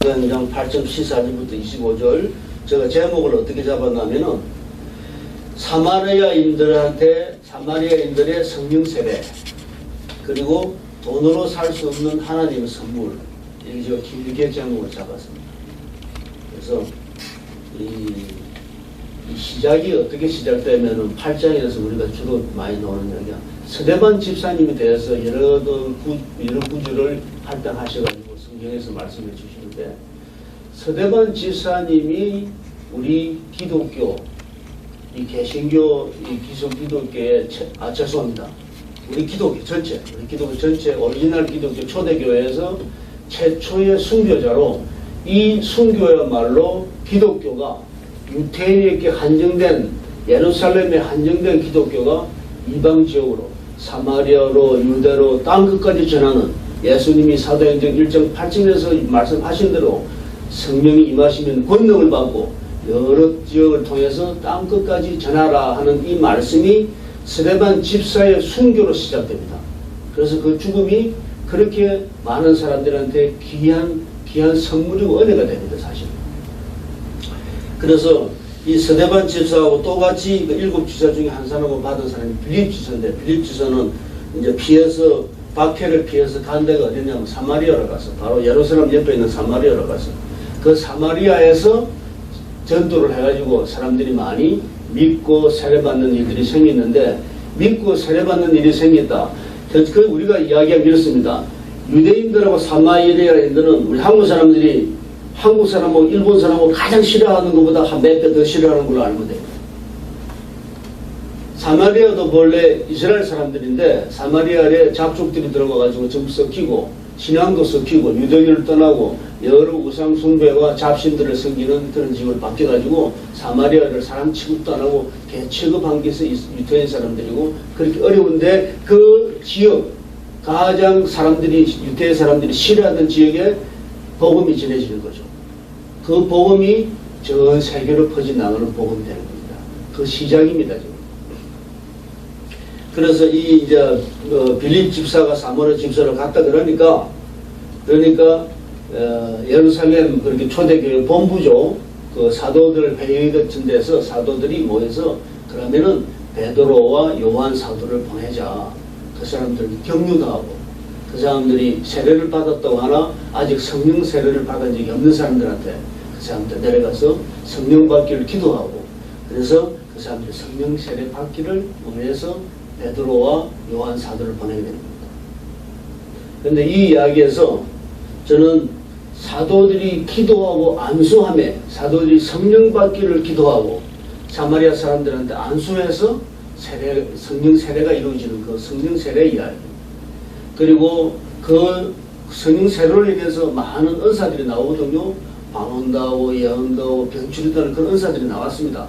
사도행전 8장 14절부터 25절 제가 제목을 어떻게 잡았냐면은 사마리아인들의 성령 세례 그리고 돈으로 살 수 없는 하나님의 선물 이렇게 제가 길게 제목을 잡았습니다. 그래서 이 시작이 어떻게 시작되면은 8장에서 우리가 주로 많이 나오는 이야기야. 스데반 집사님에 대해서 여러 구절을 할당하셔가지고 성경에서 말씀해 주시는데 스데반 집사님이 우리 기독교 이 개신교 이 기독교의 죄송합니다. 우리 기독교 전체 오리지널 기독교 초대교회에서 최초의 순교자로 이 순교야말로 기독교가 유태인에게 한정된 예루살렘에 한정된 기독교가 이방 지역으로 사마리아로 유대로 땅끝까지 전하는 예수님이 사도행전 1장 8절에서 말씀하신 대로 성령이 임하시면 권능을 받고 여러 지역을 통해서 땅끝까지 전하라 하는 이 말씀이 스데반 집사의 순교로 시작됩니다. 그래서 그 죽음이 그렇게 많은 사람들한테 귀한 선물이고 은혜가 됩니다. 사실. 그래서 이 스데반 집사하고 똑같이 그 7지사 중에 한 사람을 받은 사람이 빌립 지사인데 빌립 지사는 이제 박해를 피해서 간 데가 어디냐면 사마리아로 가서 바로 예루살렘 옆에 있는 사마리아로 가서 그 사마리아에서 전도를 해가지고 사람들이 많이 믿고 세례받는 일들이 생겼는데 믿고 세례받는 일이 생겼다. 그 우리가 이야기하면 이렇습니다. 유대인들하고 사마리아인들은 우리 한국 사람하고 일본 사람하고 가장 싫어하는 것보다 한 몇 배 더 싫어하는 걸로 알면 돼요. 사마리아도 본래 이스라엘 사람들인데 사마리아에 잡족들이 들어가가지고 전부 섞이고 신앙도 섞이고 유대인을 떠나고 여러 우상 숭배와 잡신들을 섬기는 그런 지역을 바뀌어가지고 사마리아를 사람 취급도 안 하고 개 취급한 게 유태인 사람들이고 그렇게 어려운데 그 지역 가장 유태인 사람들이 싫어하는 지역에 복음이 전해지는 거죠. 그 복음이 전 세계로 퍼져나가는 복음이 되는 겁니다. 그 시작입니다. 지금. 그래서 빌립 집사가 사마리아 집사를 갔다 그러니까 예루살렘 그렇게 초대교회 본부죠. 그 사도들 회의 같은 데서 사도들이 모여서 그러면은 베드로와 요한 사도를 보내자. 그 사람들 격려도 하고 그 사람들이 세례를 받았다고 하나 아직 성령 세례를 받은 적이 없는 사람들한테 그 사람들 내려가서 성령 받기를 기도하고 그래서 그 사람들이 성령 세례 받기를 원해서 베드로와 요한 사도를 보내게 되는 겁니다. 그런데 이 이야기에서 저는 사도들이 기도하고 안수함에 사도들이 성령 받기를 기도하고 사마리아 사람들한테 안수해서 성령 세례가 이루어지는 그 성령 세례 이야기 그리고 그 성령 세례를 인해서 많은 은사들이 나오거든요. 방언다오, 예언다오, 병치료다는 그런 은사들이 나왔습니다.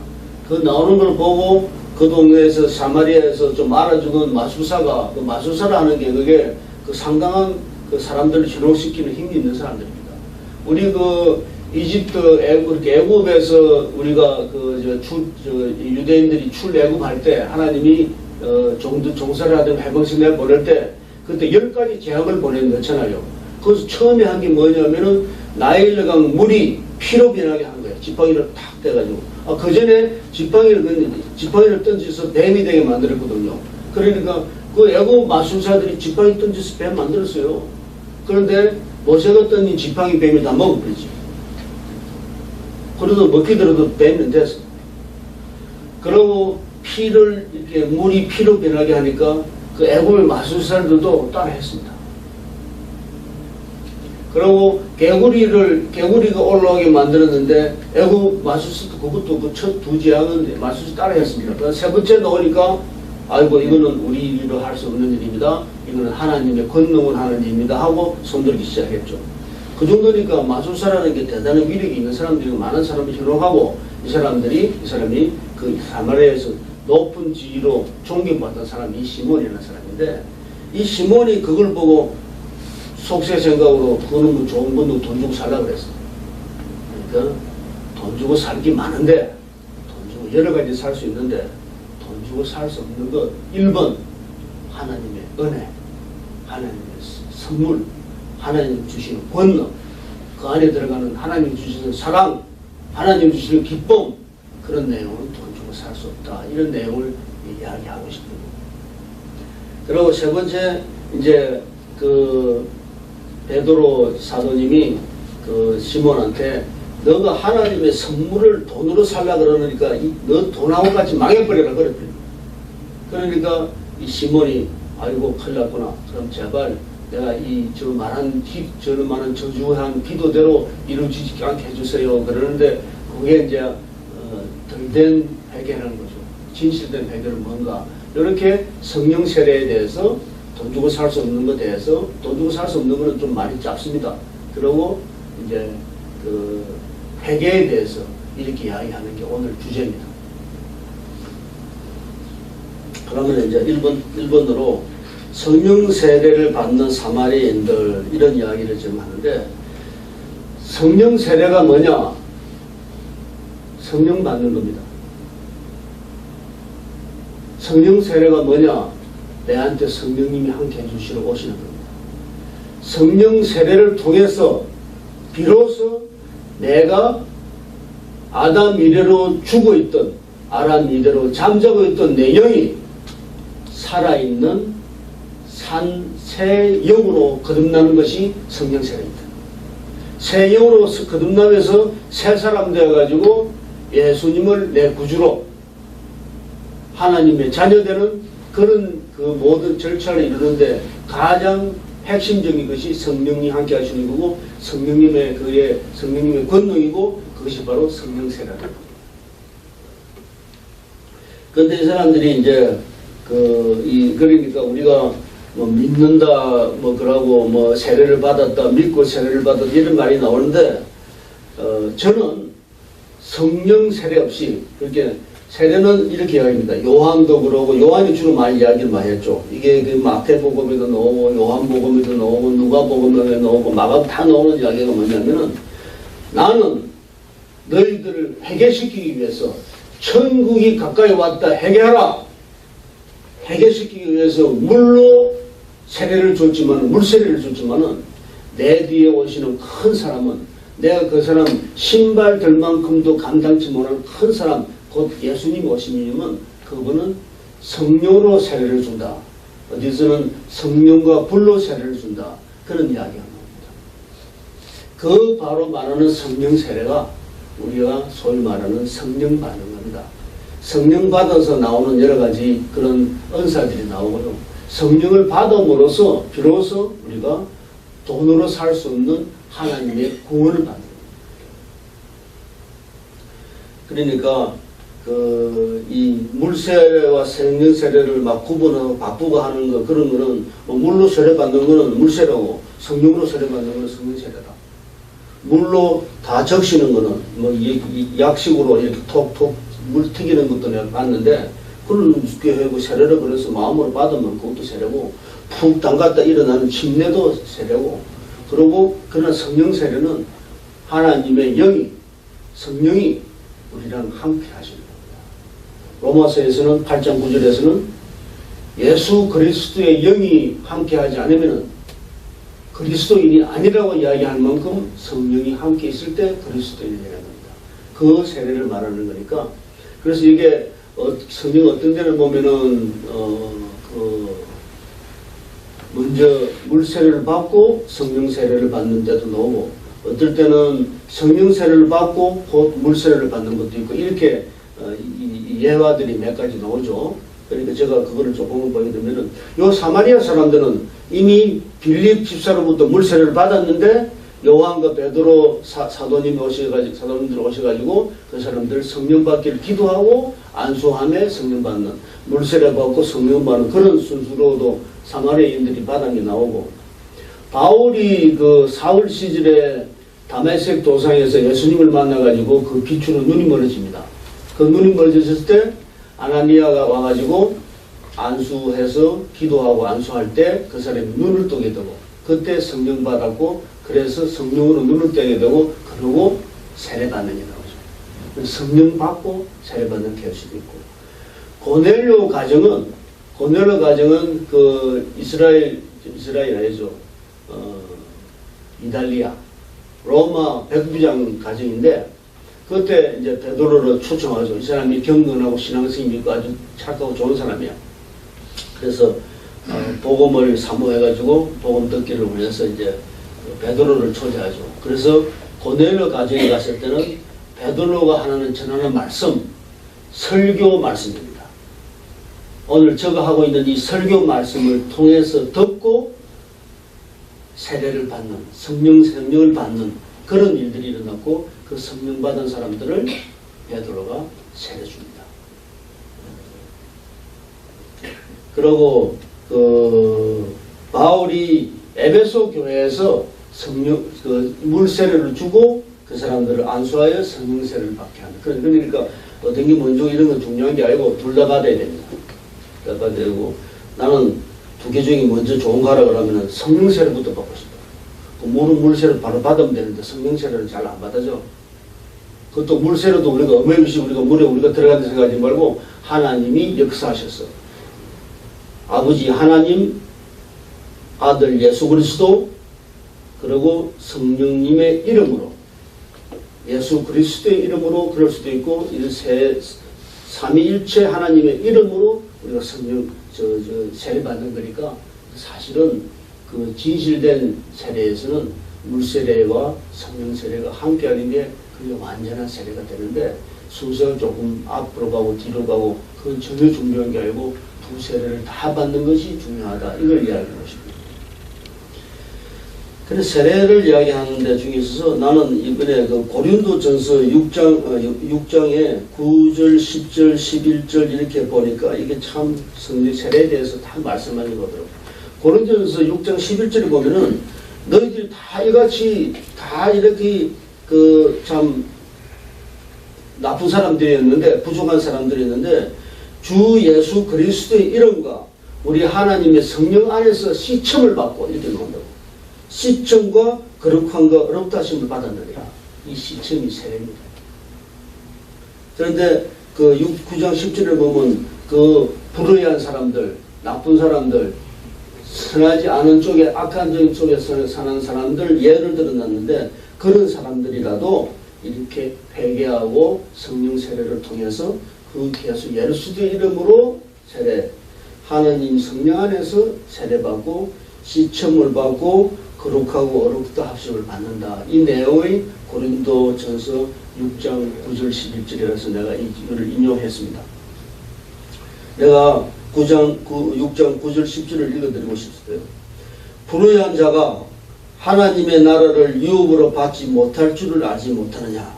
그 나오는 걸 보고 그 동네에서 사마리아에서 좀 알아주는 마술사가 그 마술사라는 게 그게 그 상당한 그 사람들을 현혹시키는 힘이 있는 사람들입니다. 우리 그 이집트 애굽에서 우리가 유대인들이 출애굽할 때 하나님이 종사를 하던 해방신 내 보낼 때 그때 10가지 재앙을 보내놓잖아요. 그래서 처음에 한 게 뭐냐면은 나일강 물이 피로 변하게 한 거예요. 지팡이를 탁 대가지고. 그 전에 지팡이를 던져서 뱀이 되게 만들었거든요. 그러니까 그 애굽 마술사들이 지팡이 던져서 뱀 만들었어요. 그런데 모세가 던진 지팡이 뱀이 다 먹어버리지. 그래도 먹히더라도 뱀은 됐어. 그러고 물이 피로 변하게 하니까 그 애굽의 마술사들도 따라 했습니다. 그리고 개구리가 올라오게 만들었는데 애굽 마술사도 그것도 그 첫 두 재앙은 마술사 따라 했습니다. 그래서 세 번째 나오니까 아이고 이거는 우리로 할 수 없는 일입니다. 이거는 하나님의 권능을 하는 일입니다 하고 손들기 시작했죠. 그 정도니까 마술사라는 게 대단한 위력이 있는 사람들이 많은 사람이 현혹하고 이 사람이 그 사마리아에서 높은 지위로 존경받던 사람이 이 시몬이라는 사람인데 이 시몬이 그걸 보고 속세 생각으로 그거는 뭐 좋은 건데 돈 주고 살라 그랬어. 그러니까 돈 주고 살기 많은데 돈 주고 여러 가지 살 수 있는데 돈 주고 살 수 없는 것 1번 하나님의 은혜, 하나님의 선물, 하나님 주시는 권능 그 안에 들어가는 하나님 주시는 사랑, 하나님 주시는 기쁨, 그런 내용은 돈 주고 살 수 없다. 이런 내용을 이야기하고 싶은 거예요. 그리고 세 번째, 이제 그 베드로 사도님이 그 시몬한테 너가 하나님의 선물을 돈으로 살라 그러니까 너 돈하고 같이 망해버려라 그랬거든요. 그러니까 이 시몬이 아이고 큰일 났구나. 그럼 제발 내가 저는 많은 저주한 기도대로 이루어지지 않게 해주세요. 그러는데 그게 이제 덜된 회개라는 거죠. 진실된 회개는 뭔가. 이렇게 성령 세례에 대해서 돈 주고 살 수 없는 것에 대해서 돈 주고 살 수 없는 것은 좀 많이 짧습니다. 그리고 이제 그 회개에 대해서 이렇게 이야기하는 게 오늘 주제입니다. 그러면 이제 1번으로 성령 세례를 받는 사마리아인들 이런 이야기를 지금 하는데 성령 세례가 뭐냐? 성령 받는 겁니다. 성령 세례가 뭐냐? 내한테 성령님이 함께 해주시러 오시는 겁니다. 성령 세례를 통해서 비로소 내가 아담 이래로 죽어있던 아람 이래로 잠자고 있던 내 영이 살아있는 새 영으로 거듭나는 것이 성령 세례입니다. 새 영으로 거듭나면서 새 사람 되어가지고 예수님을 내 구주로 하나님의 자녀되는 그런 그 모든 절차를 이루는데 가장 핵심적인 것이 성령이 함께 하시는 거고 성령님의 권능이고 그것이 바로 성령 세례입니다. 그런데 이 사람들이 이제 그러니까 우리가 뭐 믿는다 그러고 뭐 세례를 받았다 믿고 세례를 받았다 이런 말이 나오는데 저는 성령 세례 없이 그렇게 세례는 이렇게 이야기합니다. 요한도 그러고 요한이 주로 많이 이야기를 많이 했죠. 이게 그 마태복음에도 나오고 요한복음에도 나오고 누가복음에도 나오고 마가복음 다 나오는 이야기가 뭐냐면은 나는 너희들을 회개시키기 위해서 천국이 가까이 왔다 회개하라. 회개시키기 위해서 물로 세례를 줬지만 물세례를 줬지만은 내 뒤에 오시는 큰 사람은 내가 그 사람 신발 들 만큼도 감당치 못하는 큰 사람 곧 예수님 오시면 그분은 성령으로 세례를 준다. 어디서는 성령과 불로 세례를 준다. 그런 이야기가 나옵니다. 그 바로 말하는 성령 세례가 우리가 소위 말하는 성령 받는 겁니다. 성령 받아서 나오는 여러 가지 그런 은사들이 나오고요. 성령을 받음으로써 비로소 우리가 돈으로 살 수 없는 하나님의 구원을 받는 겁니다. 그러니까 이 물세례와 성령 세례를 막 구분하고 바꾸고 하는 거 그런 거는 물로 세례 받는 거는 물세례고 성령으로 세례 받는 거는 성령 세례다. 물로 다 적시는 거는 약식으로 이렇게 톡톡 물 튀기는 것도 내가 봤는데 그런 교회고 세례를 그래서 마음으로 받으면 그것도 세례고 푹 담갔다 일어나는 침례도 세례고 그러고 그러나 성령 세례는 하나님의 영이 성령이 우리랑 함께 하시는 겁니다. 로마서에서는 8장 9절에서는 예수 그리스도의 영이 함께 하지 않으면 그리스도인이 아니라고 이야기할 만큼 성령이 함께 있을 때 그리스도인이라는 겁니다. 그 세례를 말하는 거니까 그래서 이게 성경 어떤 데는 보면은 먼저 물 세례를 받고 성령 세례를 받는 때도 나오고 어떨 때는 성령 세례를 받고 곧 물 세례를 받는 것도 있고 이렇게 예화들이 몇 가지 나오죠. 그러니까 제가 그거를 조금 보여드리면은 요 사마리아 사람들은 이미 빌립 집사로부터 물 세례를 받았는데 요한과 베드로 사도님들이 오셔가지고 그 사람들 성령 받기를 기도하고 안수함에 성령 받는 물세례 받고 성령 받는 그런 순수로도 사마리아인들이 받은 게 나오고 바울이 그 사울 시절에 다메섹 도상에서 예수님을 만나가지고 그 빛으로 눈이 멀어집니다. 그 눈이 멀어졌을 때 아나니아가 와가지고 안수해서 기도하고 안수할 때 그 사람이 눈을 뜨게 되고 그때 성령 받았고 그래서 성령으로 눈을 뜨게 되고 그러고 세례받는 게 나오죠. 성령 받고 세례받는 케이스도 있고 고넬료 가정은 그 이스라엘 아니죠. 이달리아 로마 백부장 가정인데 그때 이제 베드로를 초청하죠. 이 사람이 경건하고 신앙성이 있고 아주 착하고 좋은 사람이야. 그래서 복음을 사모해가지고 복음 듣기를 위해서 이제 베드로를 초대하죠. 그래서 고넬료 가정에 갔을 때는 베드로가 하나는 전하는 말씀, 설교 말씀입니다. 오늘 제가 하고 있는 이 설교 말씀을 통해서 듣고 세례를 받는, 성령을 받는 그런 일들이 일어났고 그 성령 받은 사람들을 베드로가 세례 줍니다. 그리고 바울이 에베소 교회에서 물세례를 주고 그 사람들을 안수하여 성령세례를 받게 하는. 그러니까 어떤 게 먼저 이런 건 중요한 게 아니고 둘 다 받아야 됩니다. 둘 다 받아야 되고 나는 두 개 중에 먼저 좋은 거 하라 그러면 성령세례부터 받고 싶어. 물세례를 바로 받으면 되는데 성령세례를 잘 안 받아죠. 그것도 물세례도 우리가 어메이시 우리가 물에 우리가 들어간다 생각하지 말고 하나님이 역사하셨어. 아버지 하나님, 아들 예수 그리스도, 그리고 성령님의 이름으로, 예수 그리스도의 이름으로 그럴 수도 있고 이 삼위일체 하나님의 이름으로 우리가 성령 세례 받는 거니까 사실은 그 진실된 세례에서는 물세례와 성령세례가 함께하는 게 그게 완전한 세례가 되는데 순서가 조금 앞으로 가고 뒤로 가고 그건 전혀 중요한 게 아니고 두 세례를 다 받는 것이 중요하다. 이걸 이야기하고 싶습니다. 그래서 세례를 이야기하는 데 중에 있어서 나는 이번에 그 고린도전서 6장에 9절, 10절, 11절 이렇게 보니까 이게 참 성령 세례에 대해서 다 말씀하는 거더라고요. 고린도전서 6장 11절에 보면은 너희들이 다 이같이 다 이렇게 참 나쁜 사람들이었는데 부족한 사람들이었는데 주 예수 그리스도의 이름과 우리 하나님의 성령 안에서 시첨을 받고 이렇게 나온다고. 시첨과 거룩함과 어렵다 하심을 받았느니라. 이 시첨이 세례입니다. 그런데 그 9장 10절에 보면 그 불의한 사람들, 나쁜 사람들, 선하지 않은 쪽에 악한 쪽에서 사는 사람들 예를 들어놨는데 그런 사람들이라도 이렇게 회개하고 성령 세례를 통해서 그 계속 예수의 이름으로 세례, 하나님 성령 안에서 세례받고 시첨을 받고 거룩하고 어렵다 합심을 받는다. 이 내용의 고린도전서 6장 9절 11절이라서 내가 이거를 인용했습니다. 내가 6장 9절 10절을 읽어드리고 싶어요. 불의한 자가 하나님의 나라를 유업으로 받지 못할 줄을 알지 못하느냐.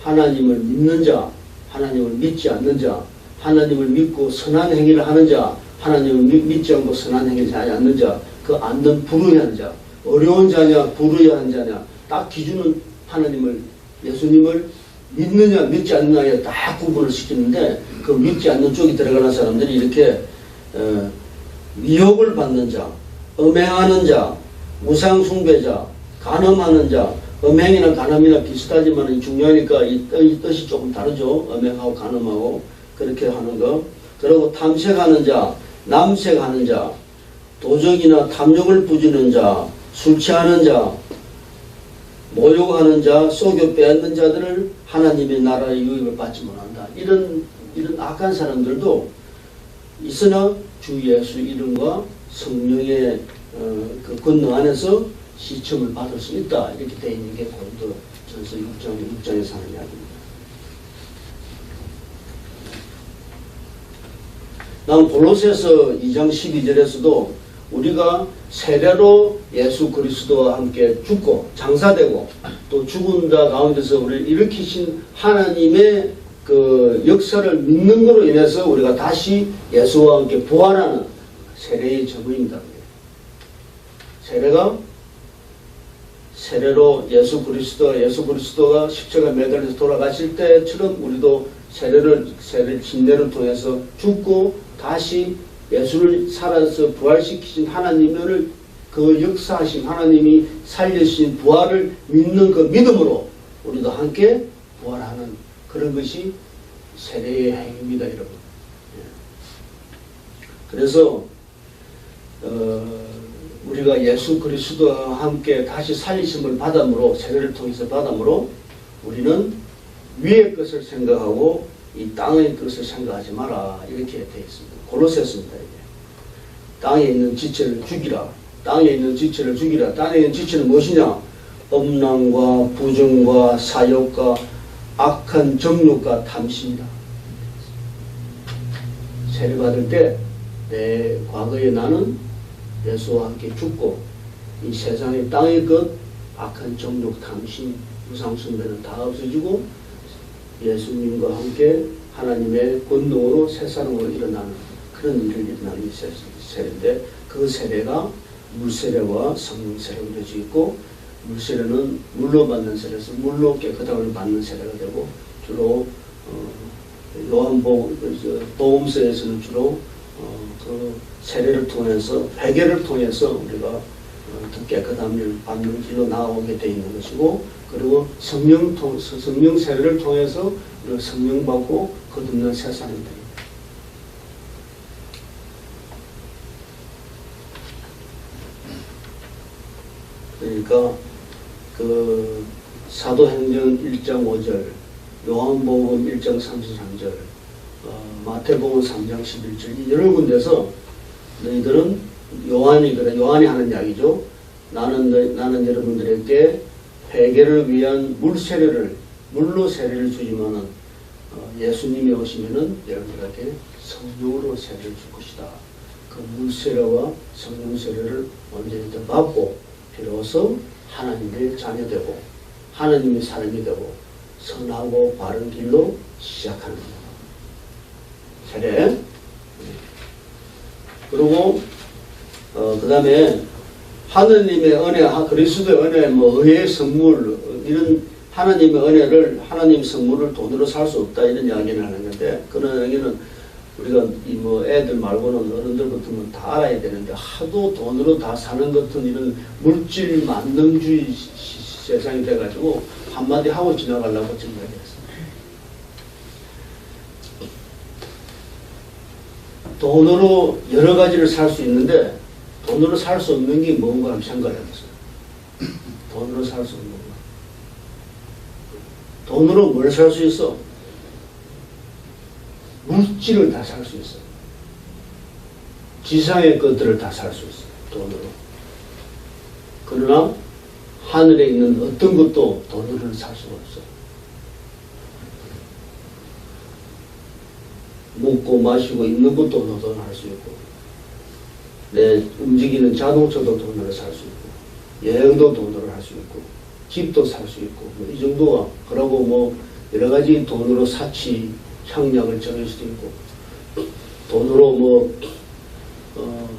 하나님을 믿는 자, 하나님을 믿지 않는 자, 하나님을 믿고 선한 행위를 하는 자, 하나님을 믿지 않고 선한 행위를 하지 않는 자, 그 않는 불의한 자, 어려운 자냐 불의한 자냐 딱 기준은 하나님을 예수님을 믿느냐 믿지 않느냐에 딱 구분을 시키는데 그 믿지 않는 쪽이 들어가는 사람들이 이렇게 미혹을 받는 자, 음행하는 자, 우상숭배자, 간음하는 자, 음행이나 간음이나 비슷하지만 중요하니까 이 뜻이 조금 다르죠. 음행하고 간음하고 그렇게 하는 거. 그리고 탐색하는 자, 남색하는 자, 도적이나 탐욕을 부지는 자, 술 취하는 자, 모욕하는 자, 속여 빼앗는 자들을 하나님의 나라의 유익을 받지 못한다. 이런 악한 사람들도 있으나 주 예수 이름과 성령의 그 권능 안에서 시첨을 받을 수 있다. 이렇게 되어 있는 게 고린도전서 6장에서 하는 이야기입니다. 난 골로새서 2장 12절에서도 우리가 세례로 예수 그리스도와 함께 죽고 장사되고 또 죽은 자 가운데서 우리를 일으키신 하나님의 그 역사를 믿는 것으로 인해서 우리가 다시 예수와 함께 부활하는 세례의 저문입니다. 세례로 예수 그리스도가 십자가 매달려서 돌아가실 때처럼 우리도 세례를 침례를 통해서 죽고 다시 예수를 살아서 부활시키신 하나님을 그 역사하신 하나님이 살려주신 부활을 믿는 그 믿음으로 우리도 함께 부활하는 그런 것이 세례의 행위입니다, 여러분. 그래서 우리가 예수 그리스도와 함께 다시 살리심을 받음으로, 세례를 통해서 받음으로 우리는 위의 것을 생각하고 이 땅의 것을 생각하지 마라, 이렇게 되어 있습니다. 골로새서입니다. 이게. 땅에 있는 지체를 죽이라. 땅에 있는 지체를 죽이라. 땅에 있는 지체는 무엇이냐? 음란과 부정과 사욕과 악한 정욕과 탐심이다. 세례받을 때 내 과거에 나는 예수와 함께 죽고 이 세상의 땅의 것, 악한 정욕, 탐심, 우상숭배는 다 없어지고 예수님과 함께 하나님의 권능으로 새 사람으로 일어나는 그런 일을 일어나는 게 세례인데, 그 세례가 물세례와 성령 세례로 되어져 있고, 물세례는 물로 받는 세례에서 물로 깨끗함을 받는 세례가 되고, 주로 요한복음서에서는 주로 그 세례를 통해서, 회개를 통해서 우리가 더 깨끗함을 받는 길로 나아오게 되어 있는 것이고, 그리고 성령 세례를 통해서 우리가 성령 받고 거듭난 새 사람이 됩니다. 그러니까 그 사도행전 1장 5절, 요한복음 1장 33절, 마태복음 3장 11절, 여러 군데서 너희들은 요한이 하는 이야기죠. 나는 여러분들에게 회개를 위한 물로 세례를 주지만은 예수님이 오시면은 여러분들에게 성령으로 세례를 줄 것이다. 그 물세례와 성령 세례를 완전히 더 받고 비로소 하나님의 자녀되고 하나님의 사람이 되고 선하고 바른 길로 시작하는 겁니다. 세례. 그리고 그 다음에 하느님의 은혜, 그리스도의 은혜, 의의 선물, 이런 하나님의 은혜를, 하나님 선물을 돈으로 살 수 없다, 이런 이야기를 하는 건데, 그런 얘기는 우리가 애들 말고는 어른들 같은 건 다 알아야 되는데, 하도 돈으로 다 사는 것은 이런 물질 만능주의 세상이 돼가지고 한마디 하고 지나가려고 생각했어요. 돈으로 여러 가지를 살 수 있는데 돈으로 살 수 없는 게 뭔가 한번 생각해보세요. 돈으로 살 수 없는 거. 돈으로 뭘 살 수 있어? 물질을 다 살 수 있어. 지상의 것들을 다 살 수 있어. 돈으로. 그러나 하늘에 있는 어떤 것도 돈으로는 살 수가 없어. 먹고 마시고 입는 것도 돈으로 할 수 있고, 내 움직이는 자동차도 돈으로 살 수 있고, 여행도 돈으로 할 수 있고, 집도 살 수 있고, 이 정도가. 그러고 여러 가지 돈으로 사치, 향약을 정할 수도 있고, 돈으로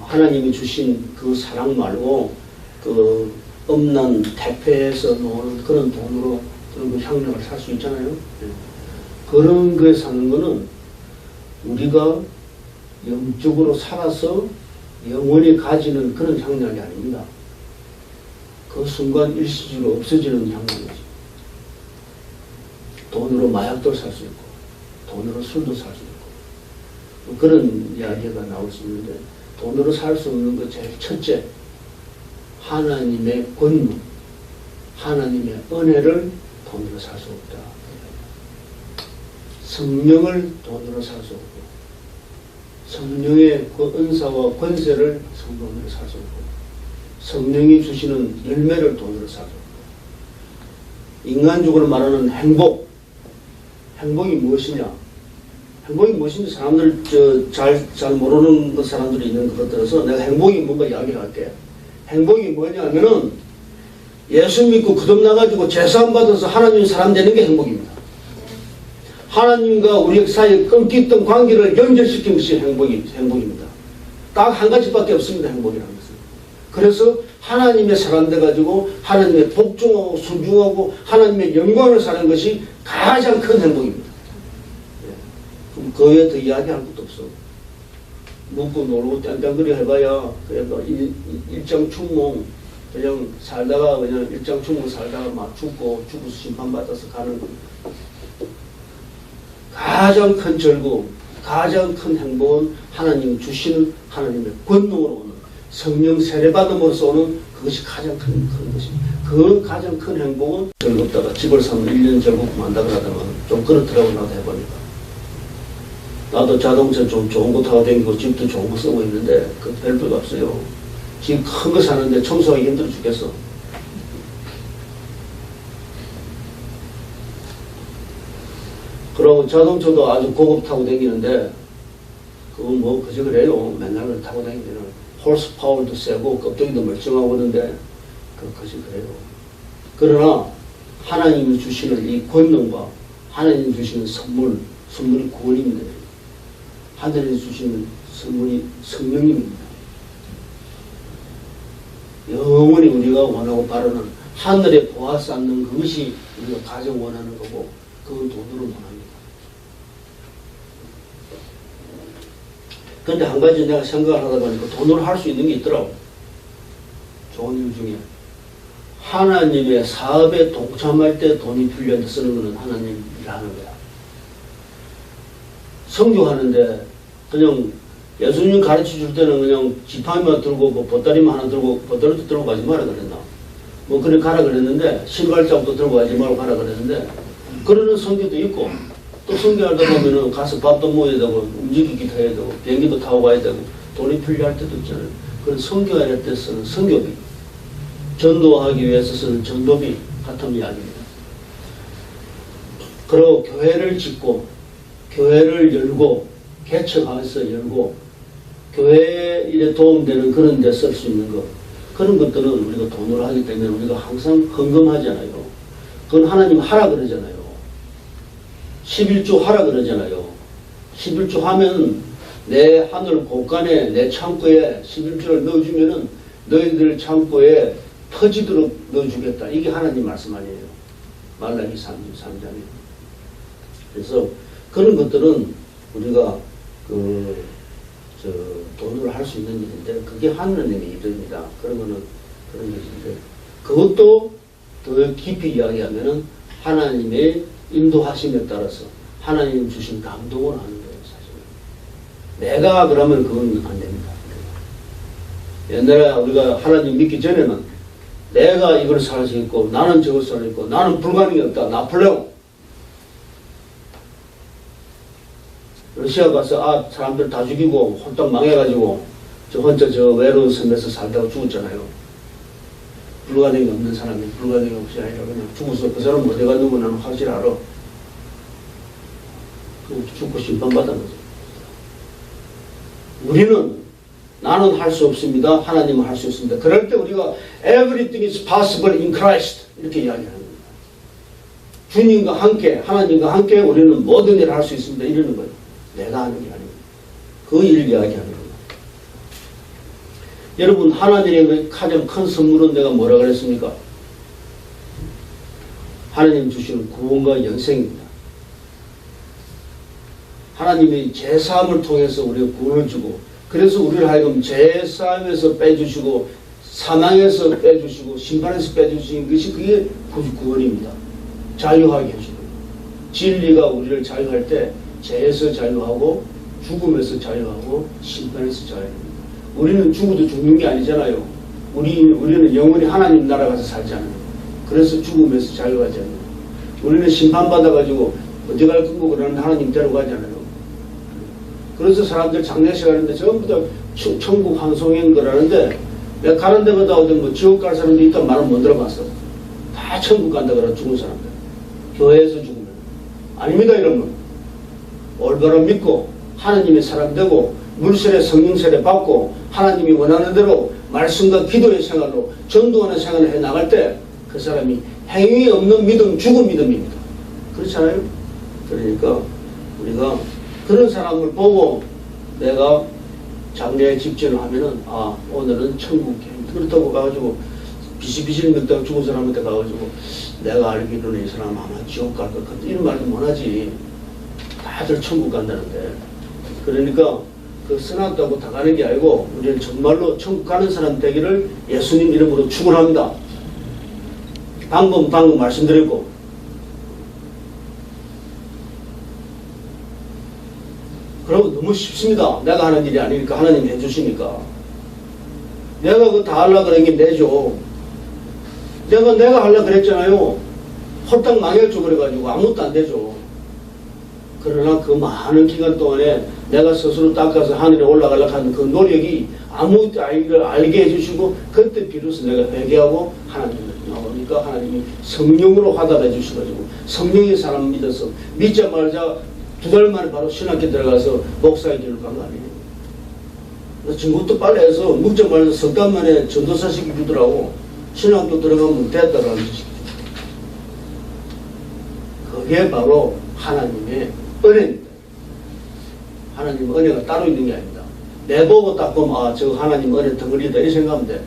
하나님이 주신 그 사랑 말고 그 없는 택배에서 놓는 그런 돈으로 그런 그 향약을 살 수 있잖아요. 그런 거에 사는 거는 우리가 영적으로 살아서 영원히 가지는 그런 향약이 아닙니다. 그 순간 일시적으로 없어지는 향약이지. 돈으로 마약도 살 수 있고, 돈으로 술도 살 수 있고, 그런 이야기가 나올 수 있는데, 돈으로 살 수 없는 것 제일 첫째, 하나님의 권능, 하나님의 은혜를 돈으로 살 수 없다. 성령을 돈으로 살 수 없고, 성령의 그 은사와 권세를 돈으로 살 수 없고, 성령이 주시는 열매를 돈으로 살 수 없고, 인간적으로 말하는 행복이 무엇이냐? 행복이 무엇인지 사람들 잘 모르는 사람들이 있는 것 들어서 내가 행복이 뭔가 이야기를 할게. 행복이 뭐냐면은 예수 믿고 거듭나가지고 제사함 받아서 하나님 사람 되는 게 행복입니다. 하나님과 우리 사이에 끊기던 관계를 연결시키는 것이 행복입니다. 딱 한 가지밖에 없습니다. 행복이라는 것은. 그래서 하나님의 사람 돼가지고 하나님의 복종하고 순종하고 하나님의 영광을 사는 것이 가장 큰 행복입니다. 그럼 그 외에 더 이야기할 것도 없어. 먹고 놀고 땡땡거리 해봐야 그래도 일장춘몽 그냥 살다가 그냥 일장춘몽 살다가 막 죽어서 심판받아서 가는 거. 가장 큰 즐거움, 가장 큰 행복은 하나님 주시는 하나님의 권능으로 오는 성령 세례받음으로써 오는 그것이 가장 큰 것입니다. 그 가장 큰 행복은 즐겁다가 집을 사면 1년 즐겁고 만다 그러다가 좀 그렇더라고 나도 해보니까. 나도 자동차 좀 좋은 거 타고 다니고 집도 좋은 거 쓰고 있는데 그 별표가 없어요. 집 큰 거 사는데 청소하기 힘들어 죽겠어. 그리고 자동차도 아주 고급 타고 다니는데 그거 뭐 그저 그래요. 맨날 타고 다니면 홀스 파워도 세고 껍데기도 멀쩡하고 그러는데 그것이 그래요. 그러나 하나님이 주시는 이 권능과 하나님이 주시는 선물이 구원입니다. 하늘이 주시는 선물이 성령님입니다. 영원히 우리가 원하고 바라는 하늘에 보아 쌓는 그것이 우리가 가장 원하는 거고 그건 돈으로 원합니다. 근데 한 가지 내가 생각을 하다 보니까 돈으로 할 수 있는 게 있더라고. 좋은 일 중에. 하나님의 사업에 동참할 때 돈이 필요한데 쓰는 거는 하나님 일하는 거야. 성교하는데 그냥 예수님 가르쳐 줄 때는 그냥 지팡이만 들고 뭐 보따리만 하나 들고 보따리도 들고 가지 마라 그랬나. 뭐 그래 가라 그랬는데 신발장도 들고 가지 말고 가라 그랬는데 그러는 성교도 있고 또 성교하다 보면은 가서 밥도 먹어야 되고 움직이기도 해야 되고 비행기도 타고 가야 되고 돈이 필요할 때도 있잖아요. 그런 성교할 때 쓰는 성교비, 전도하기 위해서 쓰는 전도비 같은 이야기입니다. 그리고 교회를 짓고 교회를 열고 개척하면서 열고 교회에 일에 도움되는 그런 데 쓸 수 있는 것 그런 것들은 우리가 돈으로 하기 때문에 우리가 항상 헌금하잖아요. 그건 하나님 하라 그러잖아요. 11조 하라 그러잖아요. 11조 하면 내 하늘 곳간에 내 창고에 11조를 넣어주면은 너희들 창고에 터지도록 넣어주겠다. 이게 하나님 말씀 아니에요. 말라기 3장에. 그래서 그런 것들은 우리가 돈으로 할 수 있는 일인데 그게 하나님의 일입니다. 그러면은 그런 것인데 그것도 더 깊이 이야기하면은 하나님의 인도하심에 따라서 하나님 주신 감동을 하는 거예요. 사실은. 내가 그러면 그건 안 됩니다. 옛날에 우리가 하나님 믿기 전에는 내가 이걸 살 수 있고 나는 저걸 살 수 있고 나는 불가능이 없다. 나폴레옹. 러시아 가서 사람들 다 죽이고 홀딱 망해가지고 저 혼자 저 외로운 섬에서 살다가 죽었잖아요. 불가능이 없는 사람이 불가능이 없이 아니라 그냥 죽어서 그 사람 어디 갔는고 나는 확실히 알아. 죽고 심판받은 거죠. 우리는 나는 할 수 없습니다. 하나님은 할 수 있습니다. 그럴 때 우리가 everything is possible in Christ 이렇게 이야기하는 겁니다. 주님과 함께 하나님과 함께 우리는 모든 일을 할 수 있습니다. 이러는 거예요. 내가 하는 게 아닙니다. 그 일 이야기하는 겁니다. 여러분 하나님의 가장 큰 선물은 내가 뭐라 그랬습니까? 하나님 주시는 구원과 영생입니다. 하나님이 제사함을 통해서 우리가 구원을 주고 그래서 우리를 하여금 제사함에서 빼주시고 사망에서 빼주시고 심판에서 빼주신 것이 그게 구원입니다. 자유하게 해주고 진리가 우리를 자유할 때 죄에서 자유하고 죽음에서 자유하고 심판에서 자유합니다. 우리는 죽어도 죽는 게 아니잖아요. 우리는 영원히 하나님 나라 가서 살잖아요. 그래서 죽음에서 자유하잖아요. 우리는 심판받아가지고 어디 갈 거고 그러는 하나님 데려가잖아요. 그래서 사람들 장례식 하는데 전부 다 천국 환송인 거라는데 내가 가는 데마다 어디 뭐 지옥 갈 사람들이 있단 말은 못 들어봤어. 다 천국 간다 그래 죽은 사람들. 교회에서 죽으면. 아닙니다 이러면. 올바로 믿고 하나님의 사람 되고 물세례 성령 세례 받고 하나님이 원하는 대로 말씀과 기도의 생활로 전도하는 생활을 해 나갈 때 그 사람이 행위 없는 믿음 죽은 믿음입니다. 그렇잖아요. 그러니까 우리가 그런 사람을 보고 내가 장례에 집전을 하면은 오늘은 천국 그렇다고 가가지고 비실비실 먹다가 죽은 사람한테 가가지고 내가 알기로는 이 사람 아마 지옥 갈 것 같아 이런 말도 못하지. 다들 천국 간다는데. 그러니까 그 써놨다고 다 가는 게 아니고 우리는 정말로 천국 가는 사람 되기를 예수님 이름으로 축원합니다. 방금 말씀드렸고 그러고 너무 쉽습니다. 내가 하는 일이 아니니까 하나님이 해주시니까. 내가 그거 다 하려고 그런 게 내죠. 내가 하려고 그랬잖아요. 홀딱 망했죠. 그래가지고 아무것도 안 되죠. 그러나 그 많은 기간 동안에 내가 스스로 닦아서 하늘에 올라가려고 하는 그 노력이 아무것도 알게 해주시고, 그때 비로소 내가 회개하고 하나님을 나오니까 하나님이 성령으로 화답해 주셔가지고 성령의 사람 믿어서 믿자마자 2달 만에 바로 신학교 들어가서 목사의 길을 간 거 아니에요. 증거도 빨리 해서 묵자마자 석 달 만에 전도사 시키더라고. 신학교 들어가면 됐다라는 뜻이죠. 그게 바로 하나님의 은혜입니다. 하나님의 은혜가 따로 있는 게 아닙니다. 내보고 딱 보면 아, 저 하나님 은혜 덩어리다 이 생각하면 돼.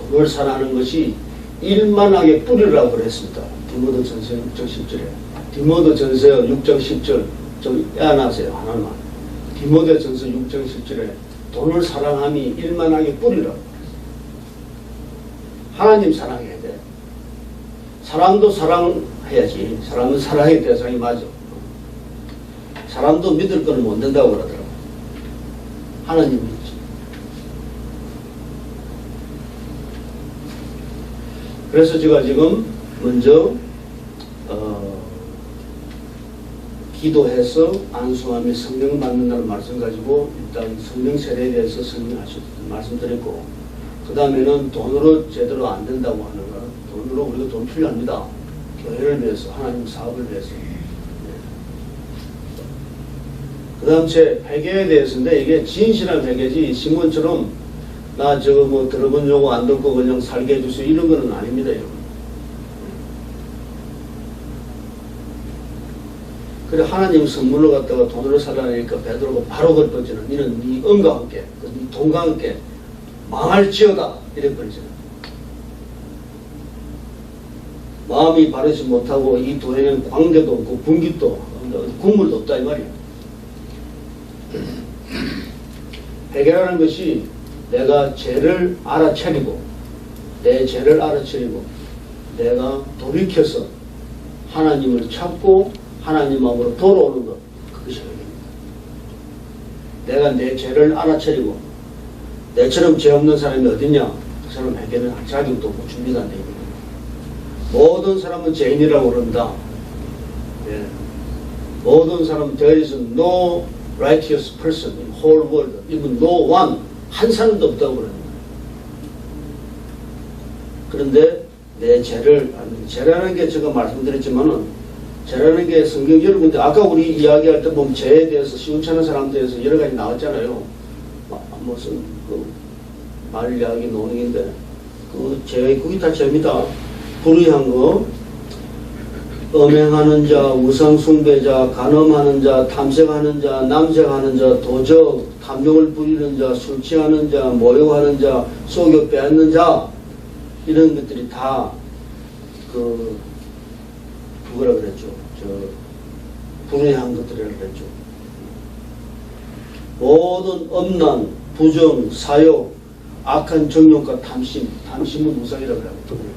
돈을 사랑하는 것이 일만하게 뿌리라고 그랬습니다. 디모데전서 6장 10절에. 디모데전서 6장 10절 좀 애안하세요. 하나만. 디모데전서 6장 10절에 돈을 사랑함이 일만하게 뿌리라고. 하나님 사랑해야 돼. 사람도 사랑해야지. 사람은 사랑의 대상이 맞아. 사람도 믿을 거는 못 된다고 그러더라고. 하나님 믿지. 그래서 제가 지금 먼저 기도해서 안수하며 성령을 받는다는 말씀 가지고 일단 성령 세례에 대해서 말씀드렸고, 그 다음에는 돈으로 제대로 안 된다고 하는 거. 돈으로 우리가 돈 필요합니다. 교회를 위해서, 하나님 사업을 위해서. 그 다음 제 회개에 대해서인데, 이게 진실한 회개지 신문처럼 나 저거 뭐 들어본 요거 안 듣고 그냥 살게 해주세요 이런 거는 아닙니다. 여러분. 그래 하나님 선물로 갖다가 돈으로 살아내니까 베드로가 바로 걸뻔지는 니는 니 은과 함께 니 돈과 함께 망할지어다 이랬거든요. 마음이 바르지 못하고 이 돈에는 관계도 없고 분깃도 국물도 없다 이 말이야. 회개라는 것이 내가 죄를 알아차리고 내 죄를 알아차리고 내가 돌이켜서 하나님을 찾고 하나님 마음으로 돌아오는 것, 그것이 회개입니다. 내가 내 죄를 알아차리고 내처럼 죄 없는 사람이 어딨냐? 그 사람 회개는 할 자격도 없고 준비가 안 되어 있는 거예요. 모든 사람은 죄인이라고 그런다. 예. 모든 사람은 there is no righteous person in whole world, even no one, 한 사람도 없다고 그럽니다. 그런데 내 죄라는 게 제가 말씀드렸지만은 죄라는 게 성경 여러분들 아까 우리 이야기할 때 보면 죄에 대해서 시원찮은 사람들에 대해서 여러 가지 나왔잖아요. 무슨 그 말 이야기 노능인데 그 죄 그게 다 죄입니다. 불의한 거, 음행하는 자, 우상숭배자, 간음하는 자, 탐색하는 자, 남색하는 자, 도적, 탐욕을 부리는 자, 술 취하는 자, 모욕하는 자, 속여 빼앗는 자, 이런 것들이 다 뭐라 그랬죠? 불의한 것들이라고 그랬죠. 모든 엄난, 부정, 사욕, 악한 정욕과 탐심은 우상이라고 그랬거든요.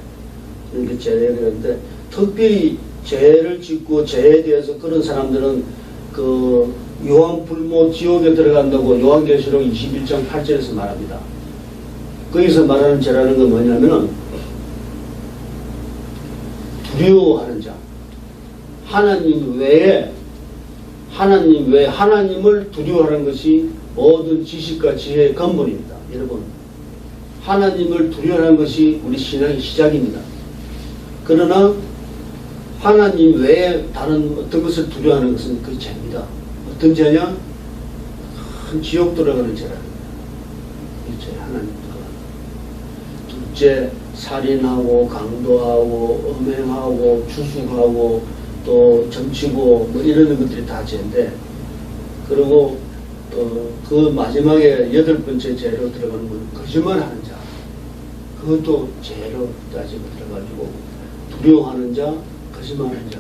이렇게 죄를 그랬는데 특별히 죄를 짓고 죄에 대해서 그런 사람들은 그 요한불모 지옥에 들어간다고 요한계시록 21장 8절에서 말합니다. 거기서 말하는 죄라는 건 뭐냐면은 두려워하는 자. 하나님 외에 하나님을 두려워하는 것이 모든 지식과 지혜의 근본입니다. 여러분, 하나님을 두려워하는 것이 우리 신앙의 시작입니다. 그러나 하나님 외에 다른 어떤 것을 두려워하는 것은 그 죄입니다. 어떤 죄냐? 큰 지옥 들어가는 죄라는 거예요. 이 죄 하나님 들어가는. 둘째, 살인하고 강도하고 음행하고 주술하고 또 점치고 뭐 이런 것들이 다 죄인데, 그리고 그 마지막에 8번째 죄로 들어가는 건 거짓말하는 자. 그것도 죄로 따지고 들어가지고 두려워하는 자, 거짓말하는 자.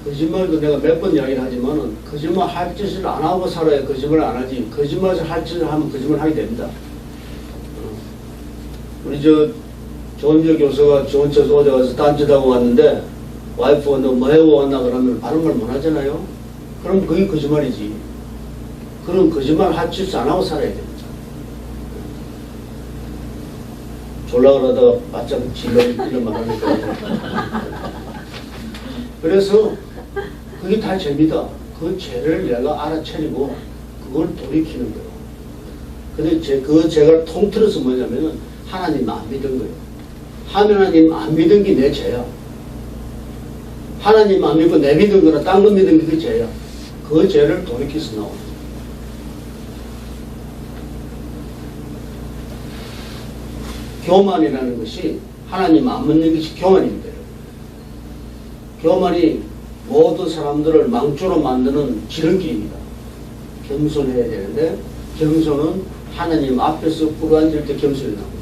거짓말도 내가 몇 번 이야기를 하지만은 거짓말 할 짓을 안 하고 살아야 거짓말 안 하지. 거짓말 할 짓을 하면 거짓말 하게 됩니다. 우리 조은재 교수가 좋은 처에서 어제 가서 딴짓하고 왔는데 와이프가 너 뭐 해고 왔나 그러면 바른 말 못 하잖아요. 그럼 그게 거짓말이지. 그런 거짓말 하치스 안 하고 살아야 됩니다. 졸라 그러다가 바짝 질러 이런 말 하니까. 그래서 그게 다 죄입니다. 그 죄를 내가 알아차리고 그걸 돌이키는 거예요. 근데 제가 통틀어서 뭐냐면은 하나님 안 믿은 거예요. 하나님 안 믿은 게 내 죄야. 하나님 안 믿고 내 믿은 거나 딴 거 믿은 게 그 죄야. 그 죄를 돌이켜서 나오는 거예요. 교만이라는 것이 하나님 안 믿는 것이 교만입니다. 교만이 모든 사람들을 망조로 만드는 지름길입니다. 겸손해야 되는데 겸손은 하나님 앞에서 꿇어앉을 때 겸손이 나옵니다.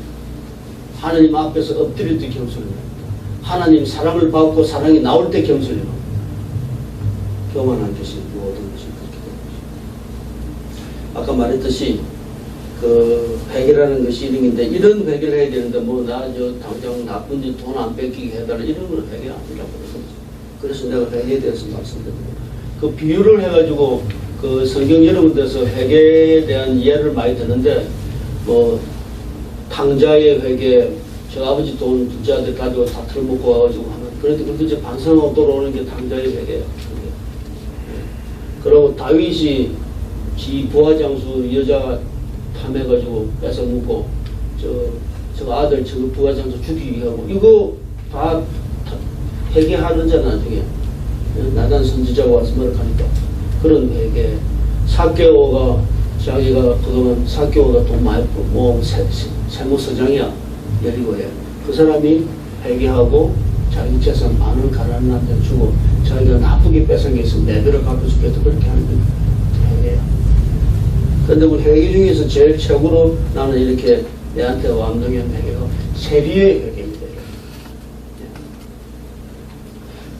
하나님 앞에서 엎드릴 때 겸손이 나옵니다. 하나님 사랑을 받고 사랑이 나올 때 겸손이 나옵니다. 교만한 것이 모든 것이 그렇게 됩니다. 아까 말했듯이 그 회개라는 것이 이름인데 이런 회개를 해야 되는데 뭐 나 저 당장 나쁜 짓 돈 안 뺏기게 해달라 이런 건 회개 아니라고 그래서 내가 회개에 대해서 말씀드립니다. 그 비유를 해가지고 그 성경 여러 군데서 회개에 대한 이해를 많이 듣는데 뭐 탕자의 회개, 저 아버지 돈 둘째 아들 가지고 다 털먹고 와가지고 하면 그런데 그렇게 이제 반성하고 돌아오는 게 탕자의 회개예요. 그리고 다윗이 지 부하장수 여자 탐해가지고 뺏어먹고 저 아들 저 부하장수 죽이게 하고 이거 다 회개하는잖아 나중에 나단 선지자가 와서 뭐라 하니까 그런 회개. 사개오가 자기가 그동안 사개오가 돈 많이 뭐 세무서장이야 여리고에 그 사람이 회개하고 자기 재산 만원 가난한 남자 주고 자기가 나쁘게 뺏은 게 있으면 내 배를 갚아주겠다 그렇게 하는 게 회개야. 근데 우리 회개 중에서 제일 최고로 나는 이렇게 내한테 완동한 회개가 세리의 회개입니다.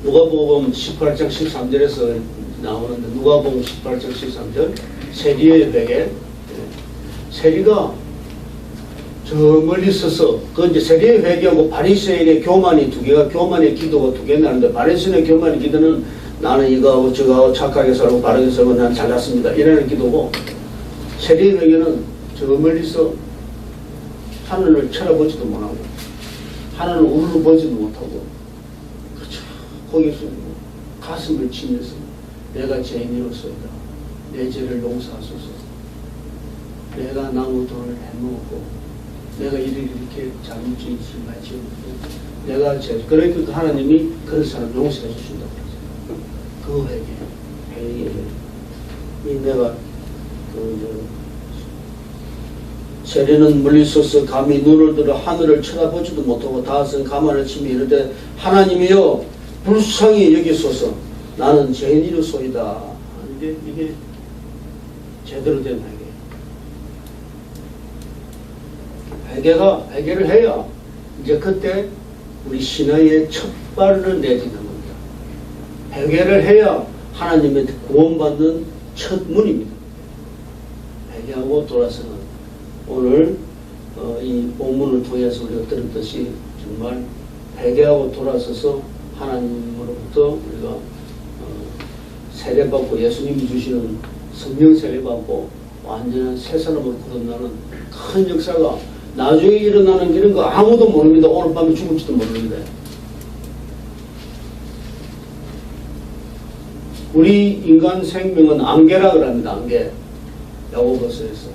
누가복음 18장 13절에서 나오는데 누가복음 18장 13절 세리의 회개. 세리가 저 멀리 서서 그 이제 세리의 회개하고 바리새인의 교만이 두 개가 교만의 기도가 두 개 나는데 바리새인의 교만의 기도는 나는 이거하고 저거하고 착하게 살고 바르게 살고 난 잘났습니다 이라는 기도고 세리의 회개는 저 멀리서 하늘을 쳐다보지도 못하고 하늘을 우르르 보지도 못하고 그렇죠. 거기서 가슴을 치면서 내가 죄인으로서이다. 내 죄를 용서하소서. 내가 나무 돈을 해먹었고 내가 이렇게 잘못짓을 많이 지었고 내가 그러니까 하나님이 그런 사람 용서해 주신다고 그랬어요. 그 회개. 이 내가 세리는 멀리 서서 감히 눈을 들어 하늘을 쳐다보지도 못하고 다섯은 가만을 치며 이르되 하나님이여 불쌍히 여기소서 나는 죄인이로소이다. 이게 제대로 된 회개. 회개를 해야 이제 그때 우리 신앙의 첫 발을 내딛는 겁니다. 회개를 해야 하나님의 구원받는 첫 문입니다. 회개하고 돌아서는 오늘 이 본문을 통해서 우리가 들었듯이 정말 회개하고 돌아서서 하나님으로부터 우리가 세례받고 예수님이 주시는 성령 세례받고 완전한 새 사람으로 거듭나는 큰 역사가 나중에 일어나는 길은 거 아무도 모릅니다. 오늘 밤에 죽을지도 모르는데 우리 인간 생명은 안개라 합니다. 안개. 야고보서에서.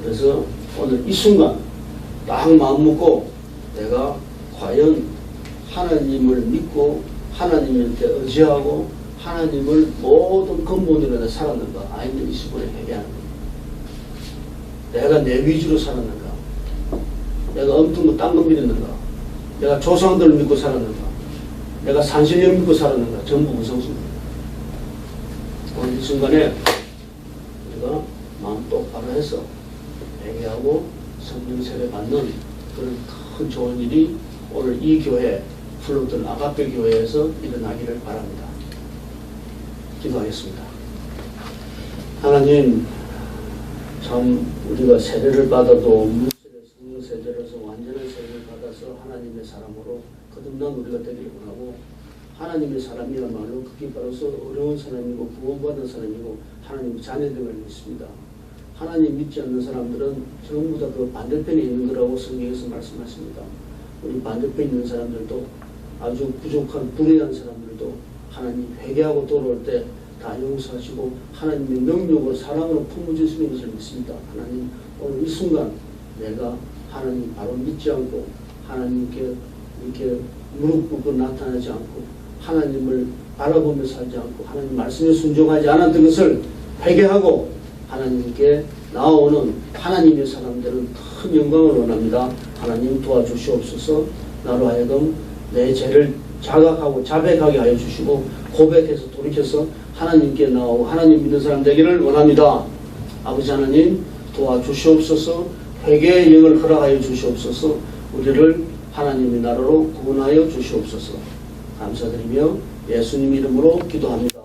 그래서 오늘 이 순간 딱 마음 먹고 내가 과연 하나님을 믿고 하나님한테 의지하고 하나님을 모든 근본으로 살았는가 아니면 이 시간에 회개하는 거야. 내가 내 위주로 살았는가 내가 엉뚱 거 딴 거 믿었는가 내가 조상들을 믿고 살았는가 내가 산신령 믿고 살았는가 전부 무성수입니다. 오늘 이 순간에 우리가 마음 똑바로 해서 회개하고 성령 세례 받는 그런 큰 좋은 일이 오늘 이 교회 플로들 아가페 교회에서 일어나기를 바랍니다. 기도하겠습니다. 하나님 참 우리가 세례를 받아도 성령 세례로서 완전한 세례를 받아서 하나님의 사람으로 거듭난 우리가 되기를 원하고 하나님의 사람이야말로 그게 바로서 어려운 사람이고 구원받은 사람이고 하나님의 자녀됨을 믿습니다. 하나님 믿지 않는 사람들은 전부 다 그 반대편에 있는 거라고 성경에서 말씀하십니다. 우리 반대편에 있는 사람들도 아주 부족한 불의한 사람들도 하나님 회개하고 돌아올 때 다 용서하시고 하나님의 능력으로 사랑으로 품어주시는 것을 믿습니다. 하나님 오늘 이 순간 내가 하나님 바로 믿지 않고 하나님께 이렇게 무릎 꿇고 나타나지 않고 하나님을 바라보며 살지 않고 하나님 말씀에 순종하지 않았던 것을 회개하고 하나님께 나오는 하나님의 사람들은 큰 영광을 원합니다. 하나님 도와주시옵소서. 나로 하여금 내 죄를 자각하고 자백하게 하여 주시고 고백해서 돌이켜서 하나님께 나오고 하나님 믿는 사람 되기를 원합니다. 아버지 하나님 도와주시옵소서. 회개의 영을 허락하여 주시옵소서. 우리를 하나님의 나라로 구원하여 주시옵소서. 감사드리며 예수님 이름으로 기도합니다.